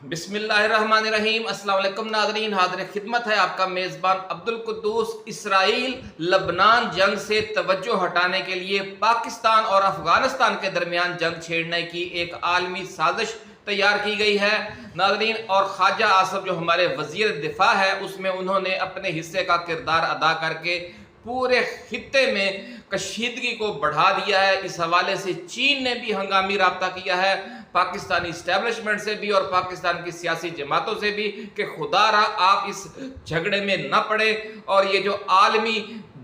बिस्मिल्लाहिर्रहमानिर्रहीम। अस्सलाम वालेकुम नाज़रीन, हाज़िर खिदमत है आपका मेज़बान अब्दुल कुद्दूस। इसराइल लबनान जंग से तवज्जो हटाने के लिए पाकिस्तान और अफ़गानिस्तान के दरमियान जंग छेड़ने की एक आलमी साजिश तैयार की गई है नाज़रीन। और ख्वाजा आसिफ जो हमारे वज़ीर दिफा है, उसमें उन्होंने अपने हिस्से का किरदार अदा करके पूरे खित्ते में कशीदगी को बढ़ा दिया है। इस हवाले से चीन ने भी हंगामी राब्ता किया है पाकिस्तानी इस्टेब्लिशमेंट से भी और पाकिस्तान की सियासी जमातों से भी कि खुदारा आप इस झगड़े में न पड़े और ये जो आलमी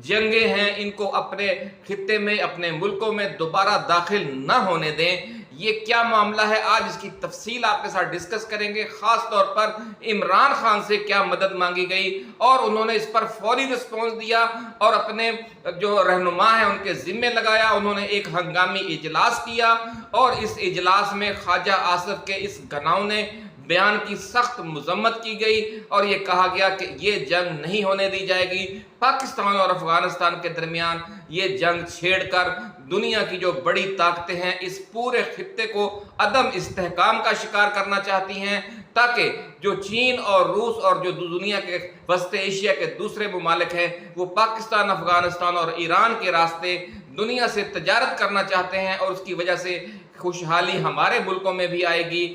जंगें हैं इनको अपने खित्ते में, अपने मुल्कों में दोबारा दाखिल न होने दें। ये क्या मामला है, आज इसकी तफसील आपके साथ डिस्कस करेंगे। खास तौर पर इमरान खान से क्या मदद मांगी गई और उन्होंने इस पर फौरी रिस्पॉन्स दिया और अपने जो रहनुमा हैं उनके जिम्मे लगाया। उन्होंने एक हंगामी इजलास किया और इस इजलास में ख्वाजा आसिफ के इस घिनौने बयान की सख्त मजम्मत की गई और ये कहा गया कि ये जंग नहीं होने दी जाएगी। पाकिस्तान और अफगानिस्तान के दरमियान ये जंग छेड़कर दुनिया की जो बड़ी ताकतें हैं इस पूरे खित्ते को अदम इस्तेहकाम का शिकार करना चाहती हैं, ताकि जो चीन और रूस और जो दुनिया के वस्ते एशिया के दूसरे ममालिक हैं वो पाकिस्तान, अफगानिस्तान और ईरान के रास्ते दुनिया से तजारत करना चाहते हैं और उसकी वजह से खुशहाली हमारे मुल्कों में भी आएगी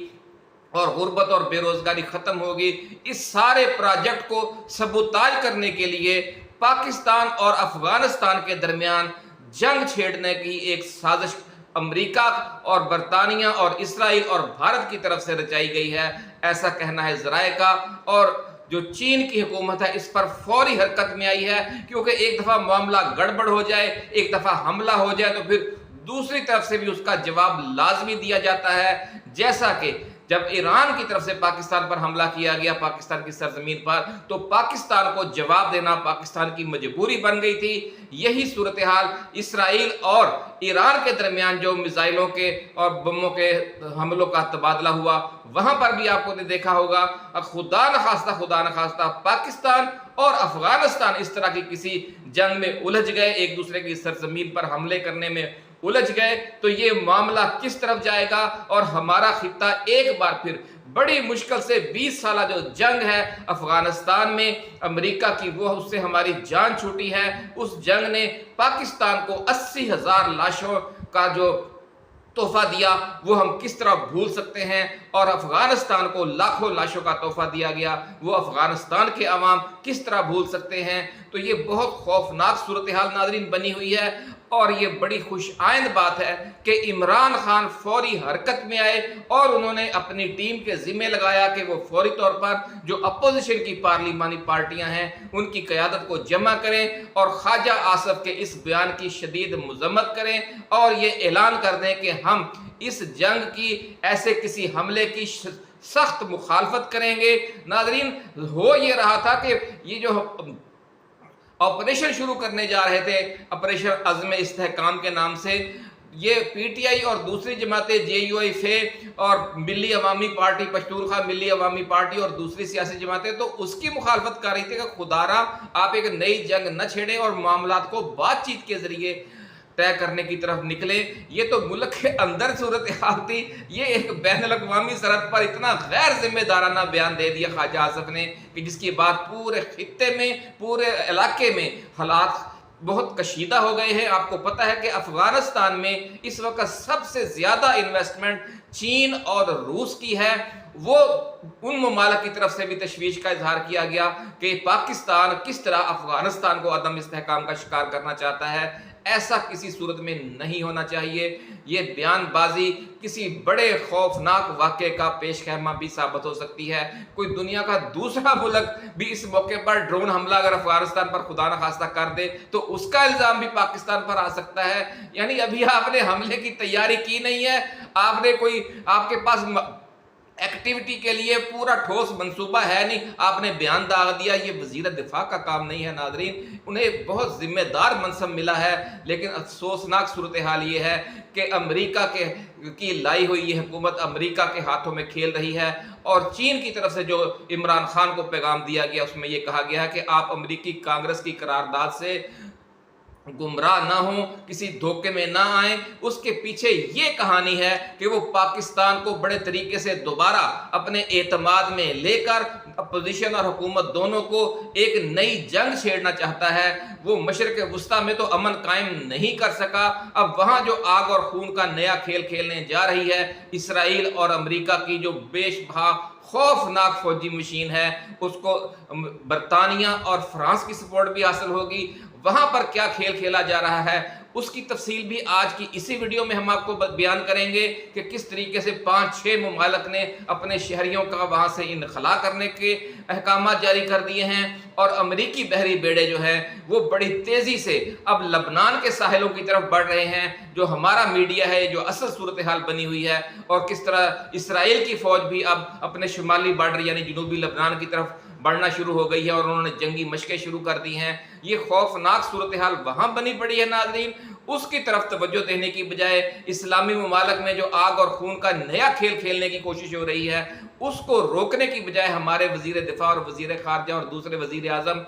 और गुर्बत और बेरोजगारी खत्म होगी। इस सारे प्रोजेक्ट को सबूताज करने के लिए पाकिस्तान और अफगानिस्तान के दरमियान जंग छेड़ने की एक साजिश अमेरिका और बरतानिया और इसराइल और भारत की तरफ से रचाई गई है, ऐसा कहना है ज़राए का। और जो चीन की हुकूमत है इस पर फौरी हरकत में आई है, क्योंकि एक दफ़ा मामला गड़बड़ हो जाए, एक दफ़ा हमला हो जाए तो फिर दूसरी तरफ से भी उसका जवाब लाजमी दिया जाता है। जैसा कि जब ईरान की तरफ से पाकिस्तान पर हमला किया गया, पाकिस्तान की सरजमीन पर, तो पाकिस्तान को जवाब देना पाकिस्तान की मजबूरी बन गई थी। यही सूरत हाल इसराइल और ईरान के दरमियान जो मिसाइलों के और बमों के हमलों का तबादला हुआ, वहां पर भी आपने देखा होगा खुदा न खास्ता पाकिस्तान और अफगानिस्तान इस तरह की किसी जंग में उलझ गए, एक दूसरे की सरजमीन पर हमले करने में उलझ गए, तो ये मामला किस तरफ जाएगा और हमारा खित्ता एक बार फिर बड़ी मुश्किल से 20 साल जो जंग है अफगानिस्तान में अमेरिका की, वो उससे हमारी जान छूटी है। उस जंग ने पाकिस्तान को 80,000 लाशों का जो तोहफा दिया वो हम किस तरह भूल सकते हैं, और अफगानिस्तान को लाखों लाशों का तोहफा दिया गया वो अफगानिस्तान के अवाम किस तरह भूल सकते हैं। तो ये बहुत खौफनाक सूरत हाल नाज़रीन बनी हुई है और ये बड़ी खुश आइंद बात है कि इमरान खान फौरी हरकत में आए और उन्होंने अपनी टीम के जिम्मे लगाया कि वो फौरी तौर पर जो अपोजिशन की पार्लिमानी पार्टियां हैं उनकी क़यादत को जमा करें और ख्वाजा आसिफ के इस बयान की शदीद मजम्मत करें और ये ऐलान कर दें कि हम इस जंग की ऐसे किसी हमले की सख्त मुखालफत करेंगे। नाज़रीन, हो ये रहा था कि ये जो ऑपरेशन शुरू करने जा रहे थे, ऑपरेशन अज़्म इस्तेहकाम के नाम से, ये पीटीआई और दूसरी जमातें जेयूआईफे और मिली अवामी पार्टी, पश्तूनख्वा मिली अवामी पार्टी और दूसरी सियासी जमातें तो उसकी मुखालफत कर रही थी कि खुदारा आप एक नई जंग न छेड़ें और मामलात को बातचीत के जरिए तय करने की तरफ निकले। ये तो मुल्क के अंदर सूरत हाल थी, ये एक बैनुल-अक़वामी सरहद पर इतना गैर जिम्मेदाराना बयान दे दिया ख्वाजा आसिफ ने कि जिसकी बात पूरे खित्ते में, पूरे इलाके में हालात बहुत कशीदा हो गए हैं। आपको पता है कि अफगानिस्तान में इस वक्त सबसे ज़्यादा इन्वेस्टमेंट चीन और रूस की है। वो उन ममालिक की तरफ से भी तशवीश का इजहार किया गया कि पाकिस्तान किस तरह अफगानिस्तान को अदम इस्तेहकाम का शिकार करना चाहता है। ऐसा किसी सूरत में नहीं होना चाहिए। ये बयानबाजी किसी बड़े खौफनाक वाक़े का पेशखैमा भी साबित हो सकती है। कोई दुनिया का दूसरा मुल्क भी इस मौके पर ड्रोन हमला अगर अफगानिस्तान पर खुदा न खास्ता कर दे तो उसका इल्ज़ाम भी पाकिस्तान पर आ सकता है। यानी अभी आपने हमले की तैयारी की नहीं है, आपने कोई, आपके पास एक्टिविटी के लिए पूरा ठोस मंसूबा है नहीं, आपने बयान दाग दिया। ये वज़ीर दिफा का काम नहीं है नाज़रीन, उन्हें बहुत जिम्मेदार मनसब मिला है। लेकिन अफसोसनाक सूरत हाल ये है कि अमेरिका की लाई हुई ये हुकूमत अमेरिका के हाथों में खेल रही है और चीन की तरफ से जो इमरान खान को पैगाम दिया गया उसमें यह कहा गया है कि आप अमेरिकी कांग्रेस की करारदाद से गुमराह ना हो, किसी धोखे में ना आए। उसके पीछे ये कहानी है कि वो पाकिस्तान को बड़े तरीके से दोबारा अपने एतमाद में लेकर अपोजिशन और हुकूमत दोनों को एक नई जंग छेड़ना चाहता है। वो मशरिक़ वुस्ता में तो अमन कायम नहीं कर सका, अब वहाँ जो आग और खून का नया खेल खेलने जा रही है इसराइल और अमेरिका की जो बेशबहा खौफनाक फौजी मशीन है, उसको बरतानिया और फ्रांस की सपोर्ट भी हासिल होगी। वहां पर क्या खेल खेला जा रहा है उसकी तफसील भी आज की इसी वीडियो में हम आपको बयान करेंगे कि किस तरीके से 5-6 मुमालिक ने अपने शहरियों का वहां से इनखला करने के अहकाम जारी कर दिए हैं और अमरीकी बहरी बेड़े जो है वो बड़ी तेजी से अब लबनान के साहिलों की तरफ बढ़ रहे हैं। जो हमारा मीडिया है, जो असल सूरत हाल बनी हुई है, और किस तरह इसराइल की फौज भी अब अपने शुमाली बॉर्डर यानी जनूबी लबनान की तरफ बढ़ना शुरू हो गई है और उन्होंने जंगी मशकें शुरू कर दी हैं। ये खौफनाक सूरत हाल वहां बनी पड़ी है नाज़रीन, उसकी तरफ तवज्जो देने की बजाय इस्लामी ममालिक में जो आग और खून का नया खेल खेलने की कोशिश हो रही है उसको रोकने की बजाय हमारे वजीर दिफा और वजीर खारजा और दूसरे वजीर आजम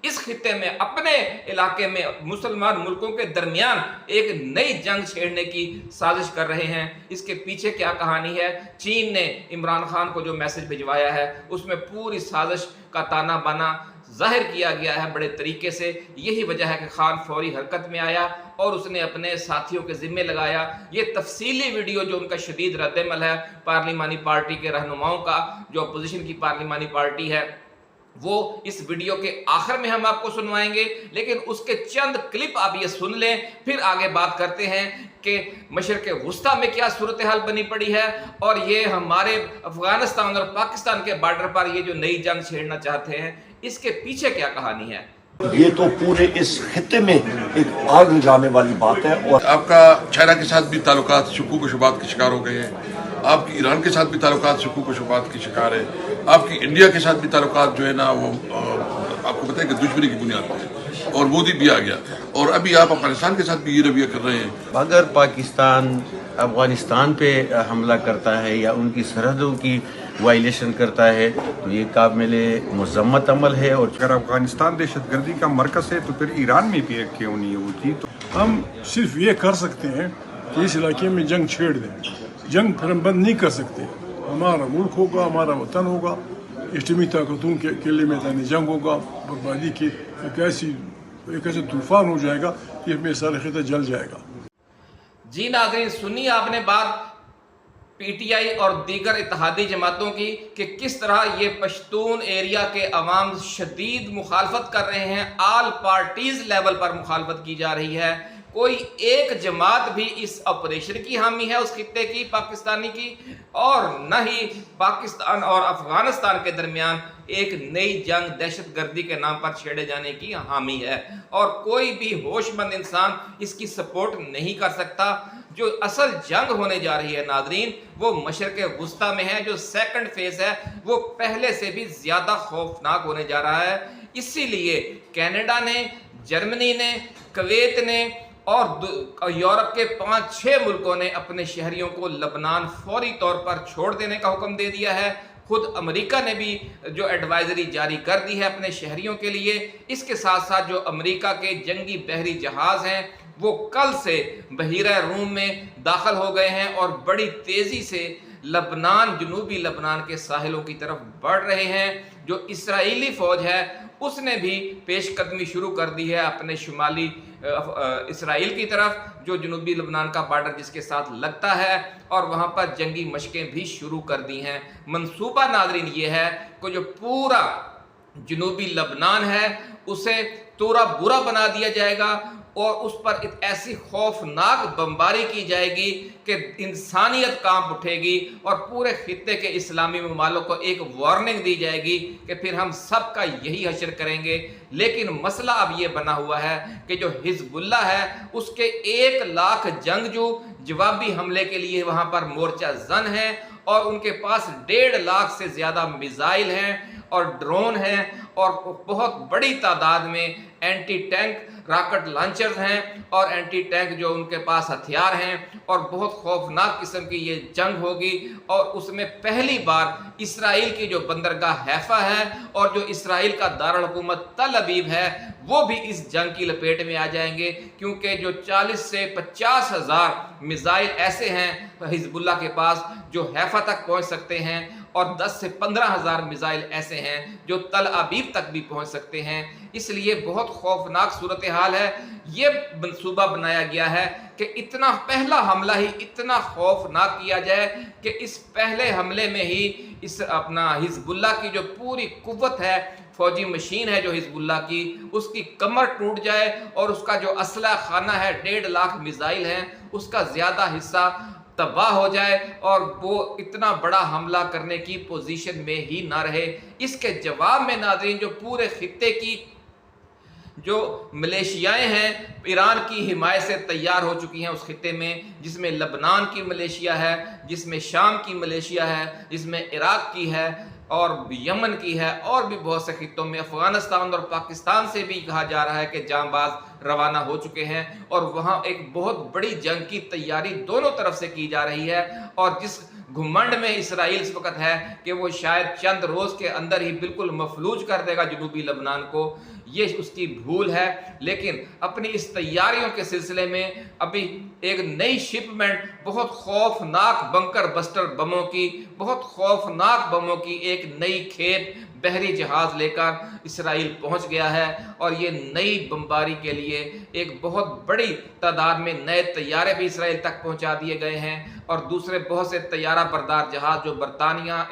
इस खित्ते में अपने इलाके में मुसलमान मुल्कों के दरमियान एक नई जंग छेड़ने की साजिश कर रहे हैं। इसके पीछे क्या कहानी है? चीन ने इमरान खान को जो मैसेज भिजवाया है उसमें पूरी साजिश का ताना बाना जाहिर किया गया है बड़े तरीके से। यही वजह है कि खान फौरी हरकत में आया और उसने अपने साथियों के जिम्मे लगाया। ये तफसीली वीडियो जो उनका शदीद रद्दमल है पार्लिमानी पार्टी के रहनुमाओं का, जो अपोजिशन की पार्लिमानी पार्टी है, वो इस वीडियो के आखिर में हम आपको सुनवाएंगे। लेकिन उसके चंद क्लिप आप ये सुन लें, फिर आगे बात करते हैं कि मशरिक़ वुस्ता में क्या सूरत हाल बनी पड़ी है और ये हमारे अफगानिस्तान और पाकिस्तान के बॉर्डर पर ये जो नई जंग छेड़ना चाहते हैं इसके पीछे क्या कहानी है। ये तो पूरे इस खित्ते में एक आग लगाने वाली बात है। और आपका चाइना के साथ भी ताल्लुकात शुकूक व शुबात के शिकार हो गए हैं, आपकी ईरान के साथ भी ताल्लुकात शुकूक व शुबात के शिकार है, आपकी इंडिया के साथ भी ताल्लुकात जो है ना वो आपको पता है कि दुश्मनी की बुनियाद पर है और मोदी भी आ गया और अभी आप अफगानिस्तान के साथ भी ये रवैया कर रहे हैं। अगर पाकिस्तान अफगानिस्तान पे हमला करता है या उनकी सरहदों की वायलेशन करता है तो ये काबिल मज़म्मत अमल है। और अगर अफगानिस्तान दहशतगर्दी का मरकज़ है तो फिर ईरान में भी क्यों नहीं होती। तो हम सिर्फ ये कर सकते हैं कि इस इलाके में जंग छेड़ दें। जंग फिर हम बंद नहीं कर सकते। हमारा मुल्क होगा, हमारा वतन होगा, इस्लामी ताकतों के लिए मैदान जंग होगा, बर्बादी की एक ऐसा तूफान हो जाएगा कि हमें सारा खिता जल जाएगा। जी नाज़रीन, सुनिए आपने बात पीटीआई और दीगर इत्तेहादी जमातों की कि किस तरह ये पश्तून एरिया के अवाम शदीद मुखालफत कर रहे हैं। आल पार्टीज लेवल पर मुखालफत की जा रही है। कोई एक जमात भी इस ऑपरेशन की हामी है उस खित्ते की, पाकिस्तानी की, और न ही पाकिस्तान और अफगानिस्तान के दरमियान एक नई जंग दहशतगर्दी के नाम पर छेड़े जाने की हामी है। और कोई भी होशमंद इंसान इसकी सपोर्ट नहीं कर सकता। जो असल जंग होने जा रही है नाज़रीन वो मशरिक़ वुस्ता में है। जो सेकंड फेज है वो पहले से भी ज़्यादा खौफनाक होने जा रहा है। इसीलिए कनाडा ने, जर्मनी ने, कुवैत ने और यूरोप के 5-6 मुल्कों ने अपने शहरियों को लबनान फौरी तौर पर छोड़ देने का हुक्म दे दिया है। खुद अमेरिका ने भी जो एडवाइजरी जारी कर दी है अपने शहरियों के लिए। इसके साथ साथ जो अमेरिका के जंगी बहरी जहाज़ हैं वो कल से बहीरा रूम में दाखिल हो गए हैं और बड़ी तेज़ी से लबनान, जनूबी लबनान के साहिलों की तरफ बढ़ रहे हैं। जो इसराइली फ़ौज है उसने भी पेशकदमी शुरू कर दी है अपने शुमाली इसराइल की तरफ, जो जनूबी लबनान का बॉर्डर जिसके साथ लगता है, और वहाँ पर जंगी मशकें भी शुरू कर दी हैं। मंसूबा नाज़रीन ये है कि जो पूरा जनूबी लबनान है उसे तोरा बुरा बना दिया जाएगा और उस पर एक ऐसी खौफनाक बमबारी की जाएगी कि इंसानियत कांप उठेगी और पूरे खित्ते के इस्लामी ममालिक को एक वार्निंग दी जाएगी कि फिर हम सब का यही हशर करेंगे। लेकिन मसला अब ये बना हुआ है कि जो हिजबुल्लाह है उसके 1 लाख जंगजू जवाबी हमले के लिए वहाँ पर मोर्चा जन हैं और उनके पास 1.5 लाख से ज़्यादा मिसाइल हैं اور ڈرون ہیں اور بہت بڑی تعداد میں اینٹی ٹینک راکٹ لانچرز ہیں اور اینٹی ٹینک جو ان کے پاس ہتھیار ہیں، اور بہت خوفناک قسم کی یہ جنگ ہوگی، اور اس میں پہلی بار اسرائیل کی جو بندرگاہ حیفا ہے اور جو اسرائیل کا دارالحکومت تل ابیب ہے وہ بھی اس جنگ کی لپیٹ میں آ جائیں گے، کیونکہ جو 40 سے 50 ہزار میزائل ایسے ہیں حزب اللہ کے پاس جو حیفا تک پہنچ سکتے ہیں، اور 10 سے 15 ہزار میزائل ایسے ہیں جو تل ابیب تک بھی پہنچ سکتے ہیں۔ اس لیے بہت خوفناک صورتحال ہے۔ یہ منصوبہ بنایا گیا ہے کہ اتنا پہلا حملہ ہی اتنا خوفناک کیا جائے کہ اس پہلے حملے میں ہی اس اپنا حزب اللہ کی جو پوری قوت ہے، فوجی مشین ہے جو حزب اللہ کی، اس کی کمر ٹوٹ جائے اور اس کا جو اسلحہ خانہ ہے 1.5 لاکھ میزائل ہیں اس کا زیادہ حصہ تباہ ہو جائے اور وہ اتنا بڑا حملہ کرنے کی پوزیشن میں ہی نہ رہے۔ اس کے جواب میں ناظرین جو پورے خطے کی جو ملیشیائیں ہیں ایران کی حمایت سے تیار ہو چکی ہیں اس خطے میں، جس میں لبنان کی ملیشیا ہے، جس میں شام کی ملیشیا ہے، جس میں عراق کی ہے اور یمن کی ہے، اور بھی بہت سے خطوں میں افغانستان اور پاکستان سے بھی کہا جا رہا ہے کہ جاں باز روانہ ہو چکے ہیں، اور وہاں ایک بہت بڑی جنگ کی تیاری دونوں طرف سے کی جا رہی ہے۔ اور جس گھمنڈ میں اسرائیل اس وقت ہے کہ وہ شاید چند روز کے اندر ہی بالکل مفلوج کر دے گا جنوبی لبنان کو، یہ اس کی بھول ہے، لیکن اپنی اس تیاریوں کے سلسلے میں ابھی ایک نئی شپمنٹ بہت خوفناک بنکر بسٹر بموں کی، بہت خوفناک بموں کی ایک نئی کھیپ بحری جہاز لے کر اسرائیل پہنچ گیا ہے، اور یہ نئی بمباری کے لیے ایک بہت بڑی تعداد میں نئے طیارے بھی اسرائیل تک پہنچا دیے گئے ہیں، اور دوسرے بہت سے طیارہ بردار جہاز جو برطانیہ،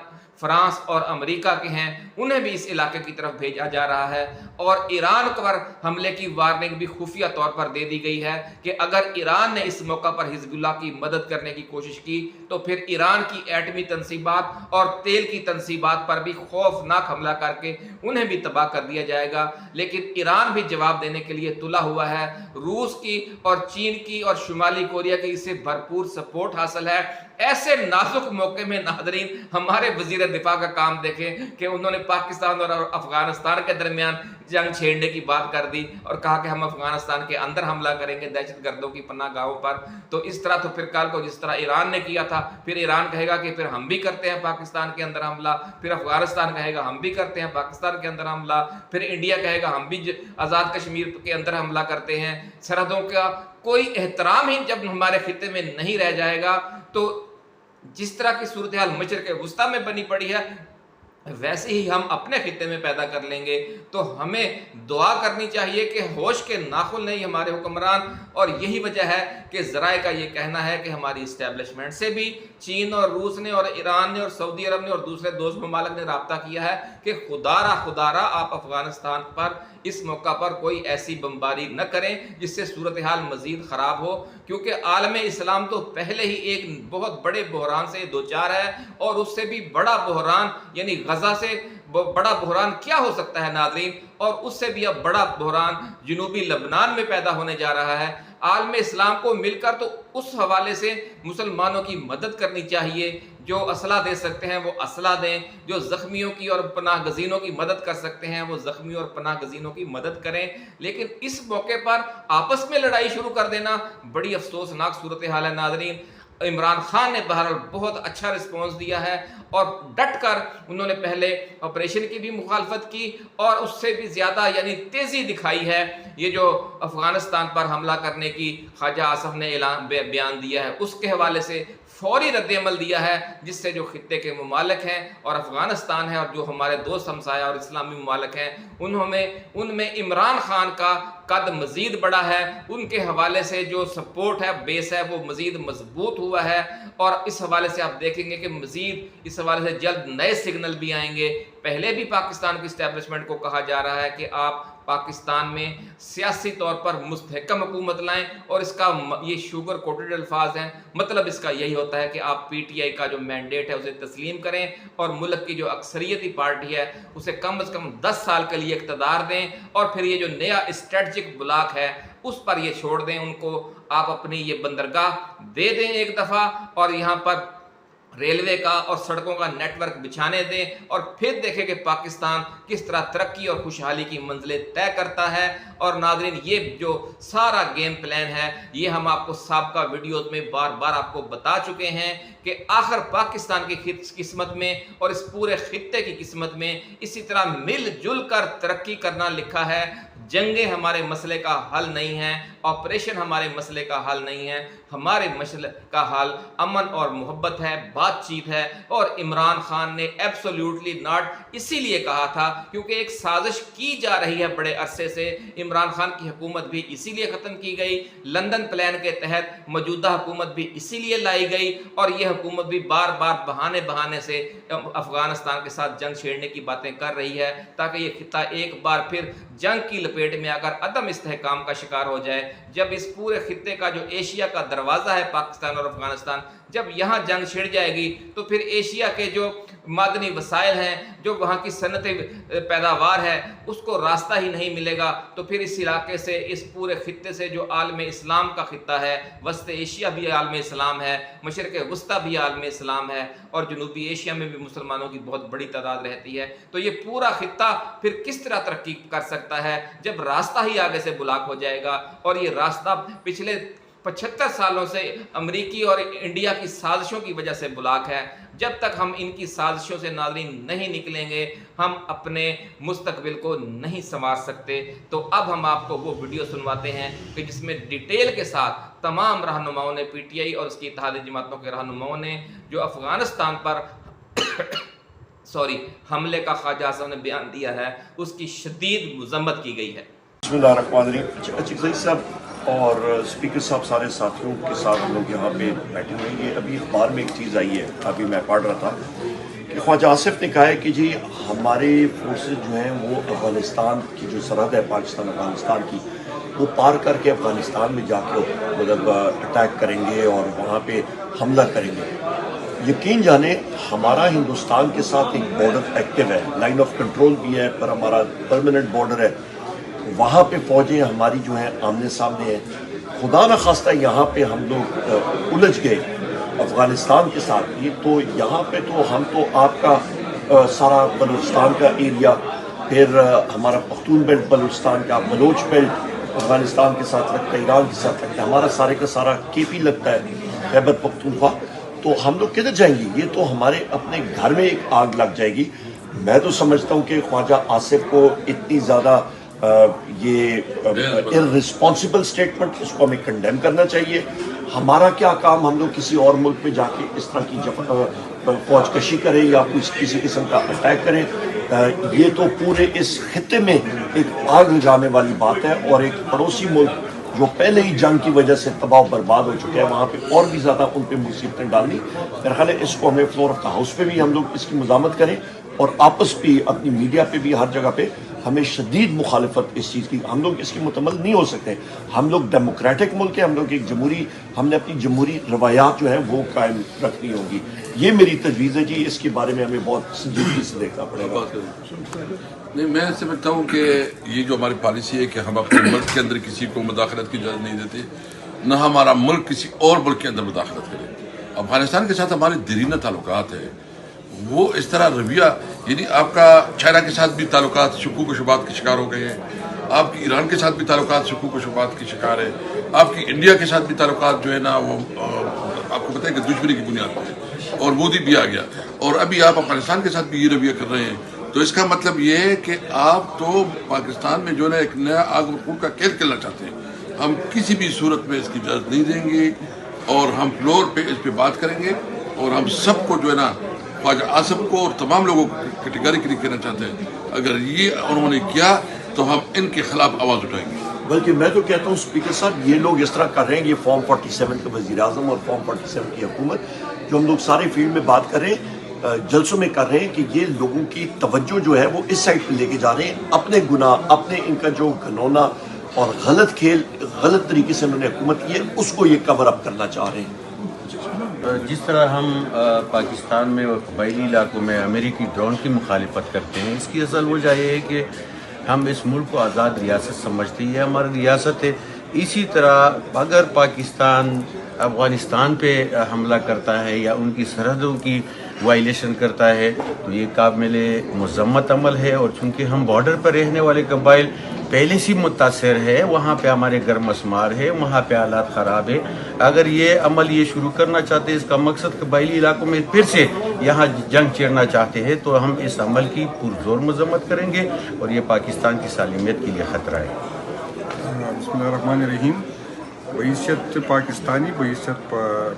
فرانس اور امریکہ کے ہیں انہیں بھی اس علاقے کی طرف بھیجا جا رہا ہے، اور ایران پر حملے کی وارننگ بھی خفیہ طور پر دے دی گئی ہے کہ اگر ایران نے اس موقع پر حزب اللہ کی مدد کرنے کی کوشش کی تو پھر ایران کی ایٹمی تنصیبات اور تیل کی تنصیبات پر بھی خوفناک حملہ کر کے انہیں بھی تباہ کر دیا جائے گا۔ لیکن ایران بھی جواب دینے کے لیے تلا ہوا ہے، روس کی اور چین کی اور شمالی کوریا کی اسے بھرپور سپورٹ حاصل ہے۔ ایسے نازک موقع میں ناظرین ہمارے وزیر دفاع کا کام دیکھیں کہ انہوں نے پاکستان اور افغانستان کے درمیان جنگ چھیڑنے کی بات کر دی اور کہا کہ ہم افغانستان کے اندر حملہ کریں گے دہشت گردوں کی پناہ گاہوں پر۔ تو اس طرح تو پھر کل کو جس طرح ایران نے کیا تھا، پھر ایران کہے گا کہ پھر ہم بھی کرتے ہیں پاکستان کے اندر حملہ، پھر افغانستان کہے گا ہم بھی کرتے ہیں پاکستان کے اندر حملہ، پھر انڈیا کہے گا ہم بھی آزاد کشمیر کے اندر حملہ کرتے ہیں۔ سرحدوں کا کوئی احترام ہی جب ہمارے خطے میں نہیں رہ جائے گا تو جس طرح کی صورتحال مشرق وسطیٰ میں بنی پڑی ہے ویسے ہی ہم اپنے خطے میں پیدا کر لیں گے۔ تو ہمیں دعا کرنی چاہیے کہ ہوش کے ناخن نہیں ہمارے حکمران، اور یہی وجہ ہے کہ ذرائع کا یہ کہنا ہے کہ ہماری اسٹیبلشمنٹ سے بھی چین اور روس نے اور ایران نے اور سعودی عرب نے اور دوسرے دوست ممالک نے رابطہ کیا ہے کہ خدا را آپ افغانستان پر اس موقع پر کوئی ایسی بمباری نہ کریں جس سے صورتحال مزید خراب ہو، کیونکہ عالم اسلام تو پہلے ہی ایک بہت بڑے بحران سے دوچار ہے، اور اس سے بھی بڑا بحران یعنی غزہ سے بڑا بحران کیا ہو سکتا ہے ناظرین، اور اس سے بھی اب بڑا بحران جنوبی لبنان میں پیدا ہونے جا رہا ہے۔ عالم اسلام کو مل کر تو اس حوالے سے مسلمانوں کی مدد کرنی چاہیے، جو اسلحہ دے سکتے ہیں وہ اسلحہ دیں، جو زخمیوں کی اور پناہ گزینوں کی مدد کر سکتے ہیں وہ زخمیوں اور پناہ گزینوں کی مدد کریں۔ لیکن اس موقع پر آپس میں لڑائی شروع کر دینا بڑی افسوسناک صورتحال ہے ناظرین۔ عمران خان نے بہرحال بہت اچھا رسپانس دیا ہے اور ڈٹ کر انہوں نے پہلے آپریشن کی بھی مخالفت کی اور اس سے بھی زیادہ یعنی تیزی دکھائی ہے یہ جو افغانستان پر حملہ کرنے کی خواجہ آصف نے بیان دیا ہے، اس کے حوالے سے فوری رد عمل دیا ہے، جس سے جو خطے کے ممالک ہیں اور افغانستان ہے اور جو ہمارے دوست ہمسایہ اور اسلامی ممالک ہیں ان میں عمران خان کا قد مزید بڑا ہے، ان کے حوالے سے جو سپورٹ ہے بیس ہے وہ مزید مضبوط ہوا ہے، اور اس حوالے سے آپ دیکھیں گے کہ مزید اس حوالے سے جلد نئے سگنل بھی آئیں گے۔ پہلے بھی پاکستان کی اسٹیبلشمنٹ کو کہا جا رہا ہے کہ آپ پاکستان میں سیاسی طور پر مستحکم حکومت لائیں، اور اس کا یہ شوگر کوٹڈ الفاظ ہیں، مطلب اس کا یہی ہوتا ہے کہ آپ پی ٹی آئی کا جو مینڈیٹ ہے اسے تسلیم کریں اور ملک کی جو اکثریتی پارٹی ہے اسے کم از کم 10 سال کے لیے اقتدار دیں، اور پھر یہ جو نیا اسٹریٹجک بلاک ہے اس پر یہ چھوڑ دیں، ان کو آپ اپنی یہ بندرگاہ دے دیں ایک دفعہ، اور یہاں پر रेलवे का और सड़कों का नेटवर्क बिछाने दें और फिर देखें कि पाकिस्तान किस तरह तरक्की और खुशहाली की मंजिलें तय करता है। और नाज़रीन, ये जो सारा गेम प्लान है ये हम आपको साबका वीडियोस में बार बार आपको बता चुके हैं कि आखिर पाकिस्तान की किस्मत में और इस पूरे खित्ते की किस्मत में इसी तरह मिलजुल कर तरक्की करना लिखा है। जंगें हमारे मसले का हल नहीं है, ऑपरेशन हमारे मसले का हल नहीं है, हमारे मसले का हल अमन और मोहब्बत है, बातचीत है। और इमरान खान ने एब्सोल्युटली नॉट इसीलिए कहा था क्योंकि एक साजिश की जा रही है बड़े अरसे से। इमरान खान की हुकूमत भी इसीलिए ख़त्म की गई, लंदन प्लान के तहत मौजूदा हुकूमत भी इसीलिए लाई गई, और यह हुकूमत भी बार बार बहाने से अफगानिस्तान के साथ जंग छेड़ने की बातें कर रही है ताकि ये खित्ता एक बार फिर जंग की लपेट में अगर अदम इस्तेहकाम का शिकार हो जाए। जब इस पूरे खित्ते का जो एशिया का दरवाज़ा है पाकिस्तान और अफगानिस्तान, जब यहाँ जंग छिड़ जाएगी तो फिर एशिया के जो मादनी वसाइल हैं, जो वहाँ की सनती पैदावार है, उसको रास्ता ही नहीं मिलेगा। तो फिर इस इलाके से, इस पूरे खित्ते से जो आलम इस्लाम का खित्ता है, वस्त एशिया भी आलम इस्लाम है, मशरिक़ वस्ता भी आलम इस्लाम है, और जनूबी एशिया में भी मुसलमानों की बहुत बड़ी तादाद रहती है। तो ये पूरा खित्ता फिर किस तरह तरक्की कर सकता है जब रास्ता ही आगे से ब्लॉक हो जाएगा। और ये रास्ता पिछले 75 सालों से अमेरिकी और इंडिया की साजिशों की वजह से ब्लॉक है। जब तक हम इनकी साजिशों से नाज़रीन नहीं निकलेंगे, हम अपने मुस्तकबिल को नहीं संवार सकते। तो अब हम आपको वो वीडियो सुनवाते हैं कि जिसमें डिटेल के साथ तमाम रहनुमाओं ने, PTI और उसकी इत्तेहादी जमातों के रहनुमाओं ने जो अफ़गानिस्तान पर हमले का ख्वाजा आज़म ने बयान दिया है, उसकी शदीद मज़म्मत की गई है। बिस्मिल्लाहिर्रहमानिर्रहीम साहब और स्पीकर साहब, सारे साथियों के साथ हम लोग यहाँ पे बैठे हुए हैं। ये अभी अखबार में एक चीज़ आई है, अभी मैं पढ़ रहा था कि ख्वाजा आसिफ ने कहा है कि जी हमारे फोर्सेज जो हैं वो अफगानिस्तान की जो सरहद है पाकिस्तान अफगानिस्तान की, वो पार करके अफगानिस्तान में जाके मतलब अटैक करेंगे और वहाँ पे हमला करेंगे। यकीन जाने हमारा हिंदुस्तान के साथ एक बॉर्डर एक्टिव है, लाइन ऑफ कंट्रोल भी है, पर हमारा परमानेंट बॉर्डर है। वहाँ पे फौजें हमारी जो हैं आमने सामने हैं। खुदा न खास्ता यहाँ पे हम लोग उलझ गए अफ़गानिस्तान के साथ ही, तो यहाँ पे तो हम तो आपका सारा बलूचिस्तान का एरिया, फिर हमारा पख्तून बेल्ट बलूचिस्तान का, बलोच बेल्ट अफ़गानिस्तान के साथ लगता है, ईरान के साथ लगता है, हमारा सारे का सारा KP लगता है, खैबर पख्तूनख्वा। तो हम लोग किधर जाएंगे? ये तो हमारे अपने घर में एक आग लग जाएगी। मैं तो समझता हूँ कि ख्वाजा आसिफ को इतनी ज़्यादा ये इररिस्पॉन्सिबल स्टेटमेंट, इसको हमें कंडेम करना चाहिए। हमारा क्या काम, हम लोग किसी और मुल्क पे जाके इस तरह की फौजकशी करें या किसी किस्म का अटैक करें? ये तो पूरे इस खित्ते में एक आग लगाने वाली बात है। और एक पड़ोसी मुल्क जो पहले ही जंग की वजह से तबाह बर्बाद हो चुके हैं, वहाँ पे और भी ज़्यादा उन पे मुसीबतें डालनी। मेरा ख्याल है इसको हमें फ्लोर ऑफ द हाउस पे भी हम लोग इसकी मज़ामत करें, और आपस भी अपनी मीडिया पे भी हर जगह पे हमें शदीद मुखालफत इस चीज़ की। हम लोग इसकी मुतमल नहीं हो सकते। हम लोग डेमोक्रेटिक मुल्क है, हम लोग एक जमहूरी, हमने अपनी जमहूरी रवायात जो है वो कायम रखनी होगी। ये मेरी तजवीज़ है जी, इसके बारे में हमें बहुत संजीदगी से देखना पड़ेगा। नहीं, मैं समझता हूँ कि ये जो हमारी पॉलिसी है कि हम अपने मुल्क के अंदर किसी को मुदाखलत की इजाज़त नहीं देते, न हमारा मुल्क किसी और मुल्क के अंदर मुदाखलत करे। अफगानिस्तान के साथ हमारे दरीना ताल्लुकात है, वो इस तरह रवैया, यानी आपका चाइना के साथ भी ताल्लुकात शुकूक व शुबात के शिकार हो गए हैं, आपकी ईरान के साथ भी ताल्लुकात शुकूक व शुबात के शिकार है, आपकी इंडिया के साथ भी ताल्लुकात जो है ना वो आपको पता है कि दुश्मनी की बुनियाद पर है, और मोदी भी आ गया, और अभी आप अफगानिस्तान के साथ भी ये रवैया कर रहे हैं। तो इसका मतलब ये है कि आप तो पाकिस्तान में जो है एक नया आग और खून का खेल खेलना चाहते हैं। हम किसी भी सूरत में इसकी इजाज़त नहीं देंगे, और हम फ्लोर पे इस पे बात करेंगे, और हम सबको जो है ना ख्वाजा आसिफ को और तमाम लोगों को कैटेगरिकली कहना चाहते हैं, अगर ये उन्होंने किया तो हम इनके खिलाफ आवाज़ उठाएंगे। बल्कि मैं तो कहता हूँ स्पीकर साहब, ये लोग इस तरह कर रहे हैं, ये फॉर्म 47 का वज़ीर आज़म और फॉर्म 47 की हुकूमत जो हम लोग सारे फील्ड में बात कर रहे हैं, जलसों में कर रहे हैं कि ये लोगों की तवज्जो जो है वो इस साइड पे लेके जा रहे हैं। अपने गुनाह, अपने इनका जो घनौना और गलत खेल, गलत तरीके से उन्होंने हुकूमत की है, उसको ये कवर अप करना चाह रहे हैं। जिस तरह हम पाकिस्तान में और कबायली इलाकों में अमेरिकी ड्रोन की मुखालिफत करते हैं, इसकी असल वजह यह है कि हम इस मुल्क को आज़ाद रियासत समझते हैं, ये हमारी रियासत है। इसी तरह अगर पाकिस्तान افغانستان پہ حملہ کرتا ہے یا ان کی سرحدوں کی وائلیشن کرتا ہے تو یہ قابل مذمت عمل ہے، اور چونکہ ہم بارڈر پر رہنے والے قبائل پہلے سے متاثر ہے، وہاں پہ ہمارے گھر مسمار ہے، وہاں پہ حالات خراب ہے. اگر یہ عمل یہ شروع کرنا چاہتے ہیں، اس کا مقصد قبائلی علاقوں میں پھر سے یہاں جنگ چھیڑنا چاہتے ہیں، تو ہم اس عمل کی پرزور مذمت کریں گے اور یہ پاکستان کی سالمیت کے لیے خطرہ ہے. بسم اللہ الرحمن الرحیم. بعیثیت پاکستانی، بعیثیت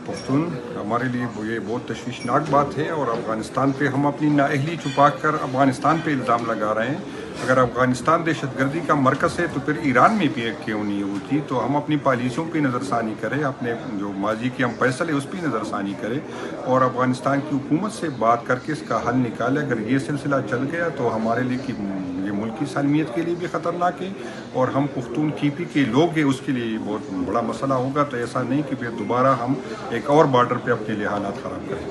پختون، ہمارے لیے یہ بہت تشویشناک بات ہے، اور افغانستان پہ ہم اپنی نااہلی چھپا کر افغانستان پہ الزام لگا رہے ہیں. اگر افغانستان دہشت گردی کا مرکز ہے تو پھر ایران میں بھی کیوں نہیں ہوتی؟ تو ہم اپنی پالیسیوں پہ نظر ثانی کریں، اپنے جو ماضی کے ہم فیصلے اس پہ نظر ثانی کریں، اور افغانستان کی حکومت سے بات کر کے اس کا حل نکالے. اگر یہ سلسلہ چل گیا تو ہمارے لیے یہ ملکی سالمیت کے لیے بھی خطرناک ہے، اور ہم پختون ٹیپی کے لوگ ہیں اس کے لیے بہت بڑا مسئلہ ہوگا. تو ایسا نہیں کہ پھر دوبارہ ہم ایک اور بارڈر پہ اپنے لیے حالات خراب کریں.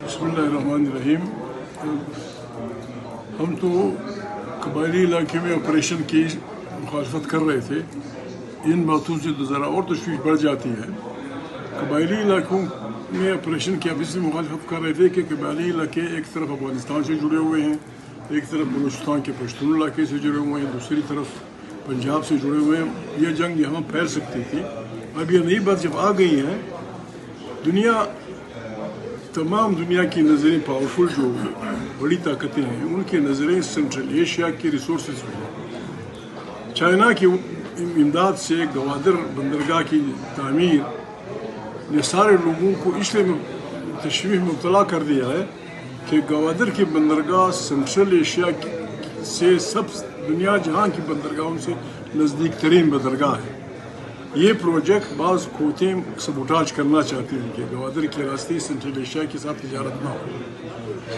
بسم اللہ الرحمن الرحیم. ہم تو قبائلی علاقے میں آپریشن کی مخالفت کر رہے تھے. ان باتوں سے تو ذرا اور تشویش بڑھ جاتی ہے. قبائلی علاقوں میں آپریشن کی اس لیے مخالفت کر رہے تھے کہ قبائلی علاقے ایک طرف افغانستان سے جڑے ہوئے ہیں، ایک طرف بلوچستان کے پشتون علاقے سے جڑے ہوئے ہیں، دوسری طرف پنجاب سے جڑے ہوئے ہیں. یہ جنگ یہاں پھیل سکتی تھی. اب یہ نئی بات جب آ گئی ہے، تمام دنیا کی نظریں پاورفل جو بڑی طاقتیں ہیں، ان کی نظریں سینٹرل ایشیا کے ریسورسز پہ ہیں. چائنا کی امداد سے گوادر بندرگاہ کی تعمیر نے سارے لوگوں کو اس لیے تشویش میں مبتلا کر دیا ہے کہ گوادر کی بندرگاہ سینٹرل ایشیا سے سب دنیا جہاں کی بندرگاہوں سے نزدیک ترین بندرگاہ ہے. یہ پروجیکٹ بعض قوتیں سبوٹاج کرنا چاہتے ہیں کہ گوادر کے راستے سینٹرل ایشیا کے ساتھ تجارت نہ ہو.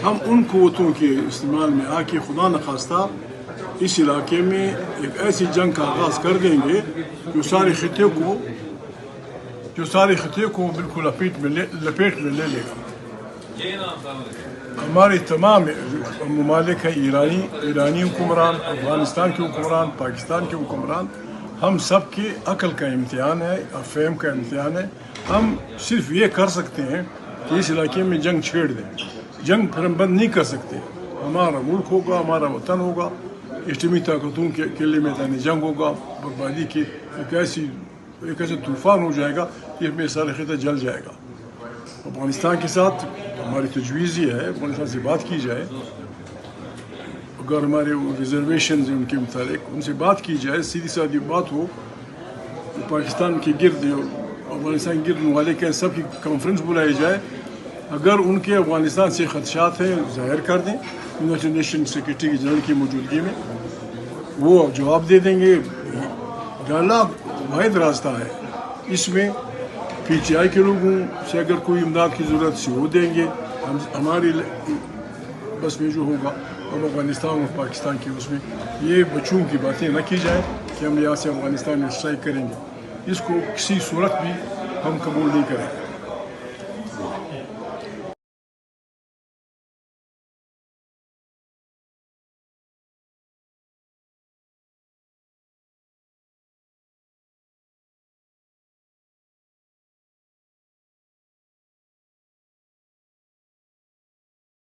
ہم ان قوتوں کے استعمال میں آ کے خدا نخواستہ اس علاقے میں ایک ایسی جنگ کا آغاز کر دیں گے جو سارے خطے کو بالکل لپیٹ میں لے لے گا. ہمارے تمام ممالک ہیں، ایرانی حکمران، افغانستان کے حکمران، پاکستان کے حکمران، ہم سب کی عقل کا امتحان ہے، فہم کا امتحان ہے. ہم صرف یہ کر سکتے ہیں کہ اس علاقے میں جنگ چھیڑ دیں. جنگ پھر ہم بند نہیں کر سکتے. ہمارا ملک ہوگا، ہمارا وطن ہوگا، اجتماعی طاقتوں کے لیے میدان جنگ ہوگا. بربادی کی ایک ایسا طوفان ہو جائے گا کہ اس میں سارا خطہ جل جائے گا. افغانستان کے ساتھ ہماری تجویز یہ ہے، افغانستان سے بات کی جائے. اگر ہمارے ریزرویشنز ہیں ان کے متعلق، ان سے بات کی جائے، سیدھی سادھی بات ہو. پاکستان کے گرد، افغانستان کے گرد ممالک ہیں، سب کی کانفرنس بلائی جائے. اگر ان کے افغانستان سے خدشات ہیں ظاہر کر دیں یونائٹڈ نیشن سیکرٹری جنرل کی موجودگی میں، وہ جواب دے دیں گے. ڈائلاگ واحد راستہ ہے. اس میں پی ٹی آئی کے لوگوں سے اگر کوئی امداد کی ضرورت سے وہ دیں گے، ہماری بس میں جو ہوگا. اور افغانستان اور پاکستان کی اس میں یہ بچوں کی باتیں نہ کی جائیں کہ ہم یہاں سے افغانستان میں اسٹرائک کریں گے. اس کو کسی صورت بھی ہم قبول نہیں کریں.